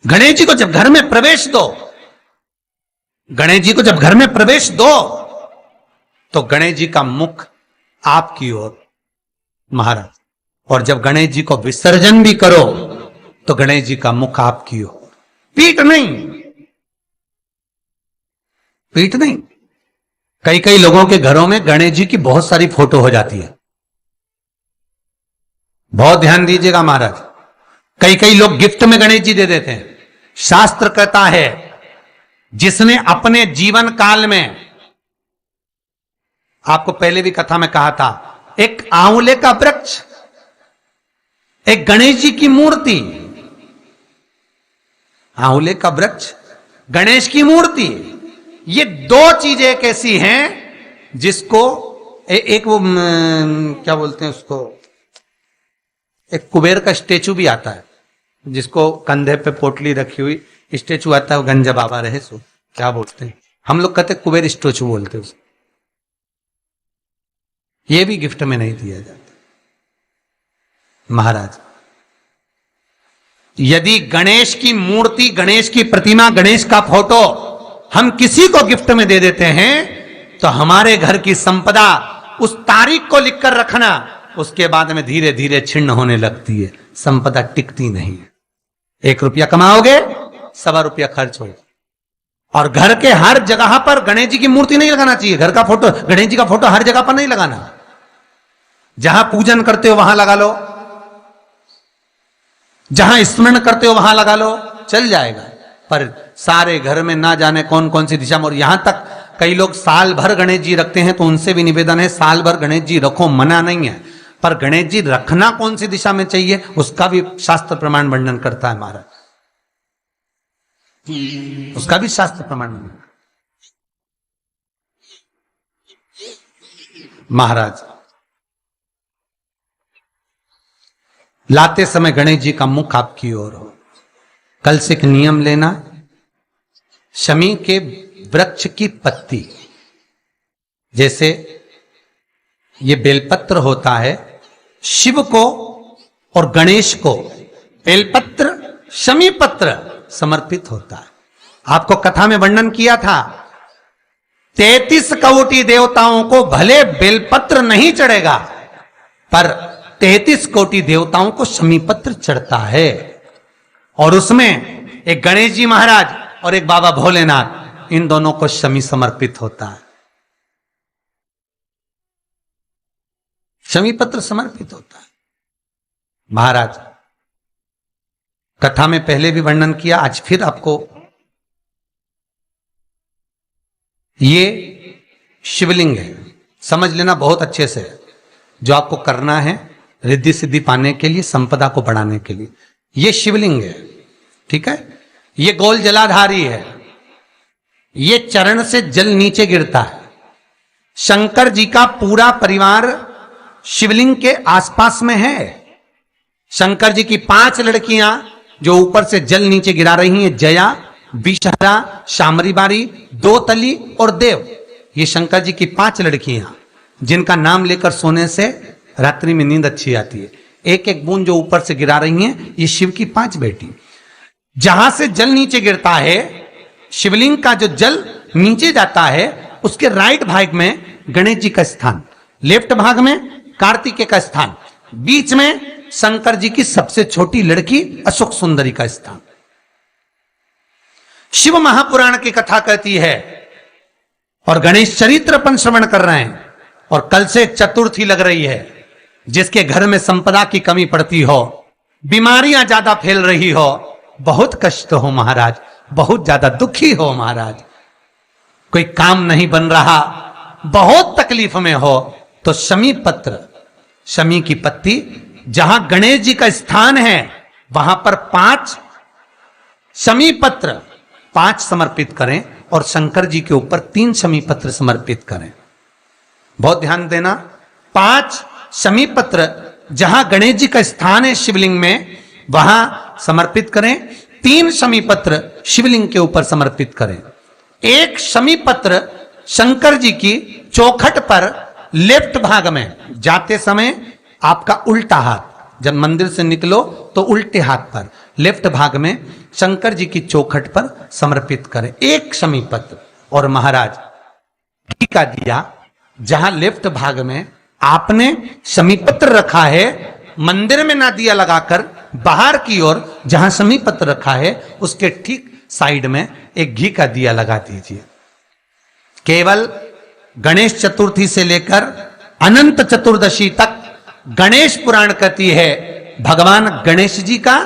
गणेश जी को जब घर में प्रवेश दो, गणेश जी को जब घर में प्रवेश दो तो गणेश जी का मुख आपकी ओर महाराज, और जब गणेश जी को विसर्जन भी करो तो गणेश जी का मुख आपकी ओर, पीठ नहीं, पीठ नहीं। कई कई लोगों के घरों में गणेश जी की बहुत सारी फोटो हो जाती है, बहुत ध्यान दीजिएगा महाराज। कई कई लोग गिफ्ट में गणेश जी दे देते हैं। शास्त्र कहता है जिसने अपने जीवन काल में, आपको पहले भी कथा में कहा था, एक आंवले का वृक्ष, एक गणेश जी की मूर्ति, आंवले का वृक्ष, गणेश की मूर्ति, ये दो चीजें एक ऐसी हैं जिसको एक वो क्या बोलते हैं उसको, एक कुबेर का स्टेचू भी आता है जिसको कंधे पे पोटली रखी हुई स्टेचू आता है, वो गंजा बाबा रहे सो क्या बोलते हैं, हम लोग कहते कुबेर स्टेचू बोलते उसको। ये भी गिफ्ट में नहीं दिया जाता महाराज। यदि गणेश की मूर्ति, गणेश की प्रतिमा, गणेश का फोटो हम किसी को गिफ्ट में दे देते हैं तो हमारे घर की संपदा उस तारीख को लिखकर रखना, उसके बाद में धीरे धीरे छिन्न होने लगती है, संपदा टिकती नहीं है। 1 रुपया कमाओगे, 1.25 रुपया खर्च होगा। और घर के हर जगह पर गणेश जी की मूर्ति नहीं लगाना चाहिए, घर का फोटो, गणेश जी का फोटो हर जगह पर नहीं लगाना। जहां पूजन करते हो वहां लगा लो, जहां स्मरण करते हो वहां लगा लो, चल जाएगा। पर सारे घर में ना जाने कौन कौन सी दिशा में, और यहां तक कई लोग साल भर गणेश जी रखते हैं, तो उनसे भी निवेदन है साल भर गणेश जी रखो, मना नहीं है, पर गणेश जी रखना कौन सी दिशा में चाहिए उसका भी शास्त्र प्रमाण वर्णन करता है महाराज, उसका भी शास्त्र प्रमाण महाराज। लाते समय गणेश जी का मुख आपकी ओर हो। कल से एक नियम लेना, शमी के वृक्ष की पत्ती, जैसे ये बेलपत्र होता है, शिव को और गणेश को बेलपत्र, शमी पत्र समर्पित होता है। आपको कथा में वर्णन किया था 33 कोटि देवताओं को भले बेलपत्र नहीं चढ़ेगा, पर 33 कोटि देवताओं को शमी पत्र चढ़ता है। और उसमें एक गणेश जी महाराज और एक बाबा भोलेनाथ, इन दोनों को शमी समर्पित होता है, शमी पत्र समर्पित होता है महाराज। कथा में पहले भी वर्णन किया, आज फिर आपको, ये शिवलिंग है, समझ लेना बहुत अच्छे से, जो आपको करना है रिद्धि सिद्धि पाने के लिए, संपदा को बढ़ाने के लिए। ये शिवलिंग है, ठीक है, ये गोल जलाधारी है, ये चरण से जल नीचे गिरता है। शंकर जी का पूरा परिवार शिवलिंग के आसपास में है। शंकर जी की 5 लड़कियां जो ऊपर से जल नीचे गिरा रही हैं, जया, विषहरा, शामरीबारी, दोतली और देव, ये शंकर जी की 5 लड़कियां जिनका नाम लेकर सोने से रात्रि में नींद अच्छी आती है। एक एक बूंद जो ऊपर से गिरा रही हैं, ये शिव की 5 बेटी। जहां से जल नीचे गिरता है, शिवलिंग का जो जल नीचे जाता है, उसके राइट भाग में गणेश जी का स्थान, लेफ्ट भाग में कार्तिकेय का स्थान, बीच में शंकर जी की सबसे छोटी लड़की अशोक सुंदरी का स्थान। शिव महापुराण की कथा कहती है, और गणेश चरित्र अपन श्रवण कर रहे हैं, और कल से चतुर्थी लग रही है। जिसके घर में संपदा की कमी पड़ती हो, बीमारियां ज्यादा फैल रही हो, बहुत कष्ट हो महाराज, बहुत ज्यादा दुखी हो महाराज, कोई काम नहीं बन रहा, बहुत तकलीफ में हो, तो शमी पत्र, शमी की पत्ती, जहां गणेश जी का स्थान है वहां पर 5 शमी पत्र 5 समर्पित करें, और शंकर जी के ऊपर 3 शमी पत्र समर्पित करें। बहुत ध्यान देना, 5 शमी पत्र जहां गणेश जी का स्थान है शिवलिंग में, वहां समर्पित करें। 3 शमी पत्र शिवलिंग के ऊपर समर्पित करें। 1 शमी पत्र शंकर जी की चौखट पर लेफ्ट भाग में, जाते समय आपका उल्टा हाथ, जब मंदिर से निकलो तो उल्टे हाथ पर, लेफ्ट भाग में शंकर जी की चौखट पर समर्पित करें, एक शमी पत्र। और महाराज घी का दिया जहां लेफ्ट भाग में आपने शमी पत्र रखा है, मंदिर में ना दिया लगाकर बाहर की ओर जहां शमी पत्र रखा है उसके ठीक साइड में एक घी का दिया लगा दीजिए। केवल गणेश चतुर्थी से लेकर अनंत चतुर्दशी तक गणेश पुराण कहती है भगवान गणेश जी का,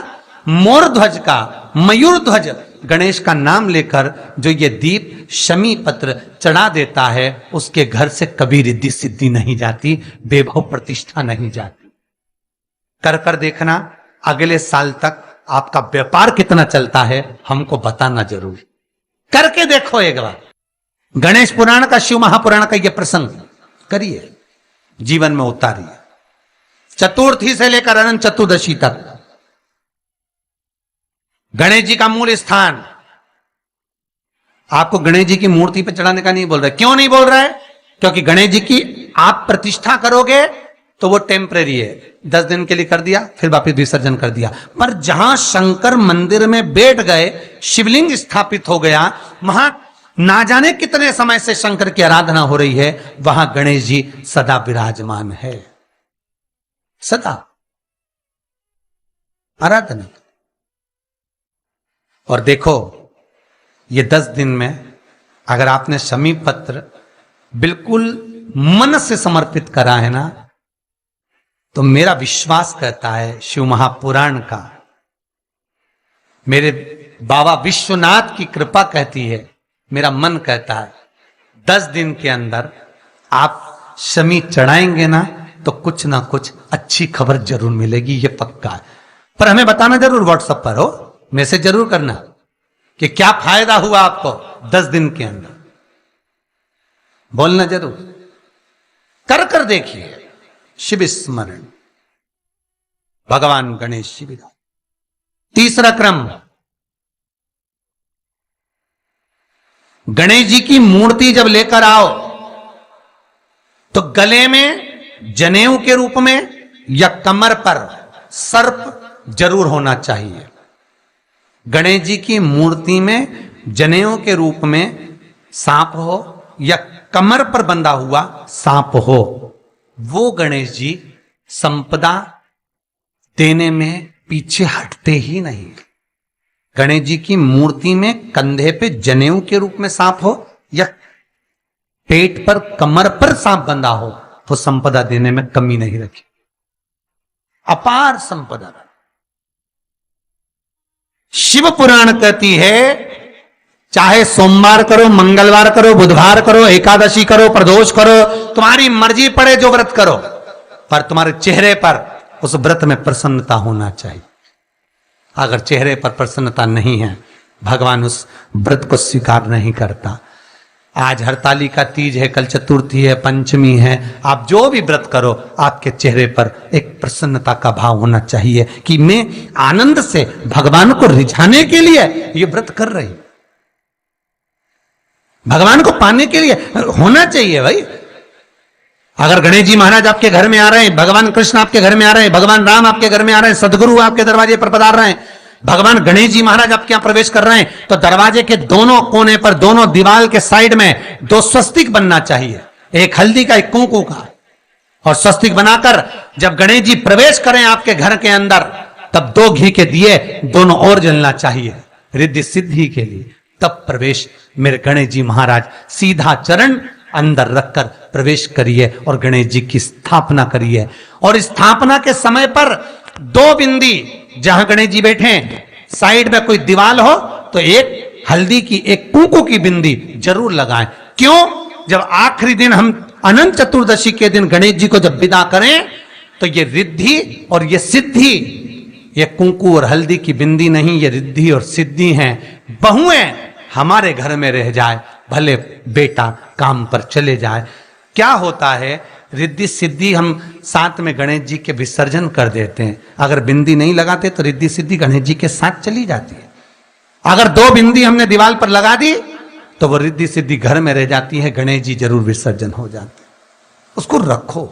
मोर ध्वज का, मयूर ध्वज गणेश का नाम लेकर जो ये दीप शमी पत्र चढ़ा देता है उसके घर से कभी रिद्धि सिद्धि नहीं जाती, वैभव प्रतिष्ठा नहीं जाती। कर देखना अगले साल तक आपका व्यापार कितना चलता है हमको बताना जरूर, करके देखो एक बार। गणेश पुराण का, शिव महापुराण का यह प्रसंग करिए, जीवन में उतारिए। चतुर्थी से लेकर अनंत चतुर्दशी तक गणेश जी का मूल स्थान, आपको गणेश जी की मूर्ति पर चढ़ाने का नहीं बोल रहा है। क्यों नहीं बोल रहा है? क्योंकि गणेश जी की आप प्रतिष्ठा करोगे तो वो टेम्परेरी है, 10 दिन के लिए कर दिया फिर वापस विसर्जन कर दिया। पर जहां शंकर मंदिर में बैठ गए, शिवलिंग स्थापित हो गया, वहां ना जाने कितने समय से शंकर की आराधना हो रही है, वहां गणेश जी सदा विराजमान है, सदा आराधना। और देखो ये 10 दिन में अगर आपने शमी पत्र बिल्कुल मन से समर्पित करा है ना, तो मेरा विश्वास कहता है शिव महापुराण का, मेरे बाबा विश्वनाथ की कृपा कहती है, मेरा मन कहता है 10 दिन के अंदर आप शमी चढ़ाएंगे ना तो कुछ ना कुछ अच्छी खबर जरूर मिलेगी, ये पक्का है। पर हमें बताना जरूर, व्हाट्सएप पर हो, मैसेज जरूर करना कि क्या फायदा हुआ आपको 10 दिन के अंदर, बोलना जरूर, कर देखिए। शिव स्मरण, भगवान गणेश शिव। तीसरा क्रम, गणेश जी की मूर्ति जब लेकर आओ तो गले में जनेऊ के रूप में या कमर पर सर्प जरूर होना चाहिए। गणेश जी की मूर्ति में जनेऊ के रूप में सांप हो या कमर पर बंधा हुआ सांप हो, वो गणेश जी संपदा देने में पीछे हटते ही नहीं। गणेश जी की मूर्ति में कंधे पे जनेऊ के रूप में सांप हो या पेट पर, कमर पर सांप बंधा हो, वो संपदा देने में कमी नहीं रखी, अपार संपदा। शिव पुराण कहती है चाहे सोमवार करो, मंगलवार करो, बुधवार करो, एकादशी करो, प्रदोष करो, तुम्हारी मर्जी पड़े जो व्रत करो, पर तुम्हारे चेहरे पर उस व्रत में प्रसन्नता होना चाहिए। अगर चेहरे पर प्रसन्नता नहीं है, भगवान उस व्रत को स्वीकार नहीं करता। आज हरतालिका तीज है, कल चतुर्थी है, पंचमी है, आप जो भी व्रत करो आपके चेहरे पर एक प्रसन्नता का भाव होना चाहिए कि मैं आनंद से भगवान को रिझाने के लिए ये व्रत कर रही, भगवान को पाने के लिए होना चाहिए भाई। अगर गणेश जी महाराज आपके घर में आ रहे हैं, भगवान कृष्ण आपके घर में आ रहे हैं, भगवान राम आपके घर में आ रहे हैं, सदगुरु आपके दरवाजे पर पधार रहे हैं, भगवान गणेश जी महाराज आपके यहां प्रवेश कर रहे हैं, तो दरवाजे के दोनों कोने पर, दोनों दीवार के साइड में 2 स्वस्तिक बनना चाहिए, एक हल्दी का, एक कुंकू का। और स्वस्तिक बनाकर जब गणेश जी प्रवेश करें आपके घर के अंदर, तब 2 घी के दिए दोनों ओर जलना चाहिए रिद्धि सिद्धि के लिए। तब प्रवेश मेरे गणेश जी महाराज, सीधा चरण अंदर रखकर प्रवेश करिए और गणेश जी की स्थापना करिए। और स्थापना के समय पर 2 बिंदी, जहां गणेश जी बैठे साइड में कोई दीवार हो तो एक हल्दी की, एक कुंकू की बिंदी जरूर लगाएं। क्यों? जब आखिरी दिन हम अनंत चतुर्दशी के दिन गणेश जी को जब विदा करें तो ये रिद्धि और ये सिद्धि, ये कुंकू और हल्दी की बिंदी नहीं, ये रिद्धि और सिद्धि हैं। बहुएं हमारे घर में रह जाए, भले बेटा काम पर चले जाए। क्या होता है, रिद्धि सिद्धि हम साथ में गणेश जी के विसर्जन कर देते हैं। अगर बिंदी नहीं लगाते तो रिद्धि सिद्धि गणेश जी के साथ चली जाती है। अगर 2 बिंदी हमने दीवार पर लगा दी तो वो रिद्धि सिद्धि घर में रह जाती है, गणेश जी जरूर विसर्जन हो जाते हैं। उसको रखो।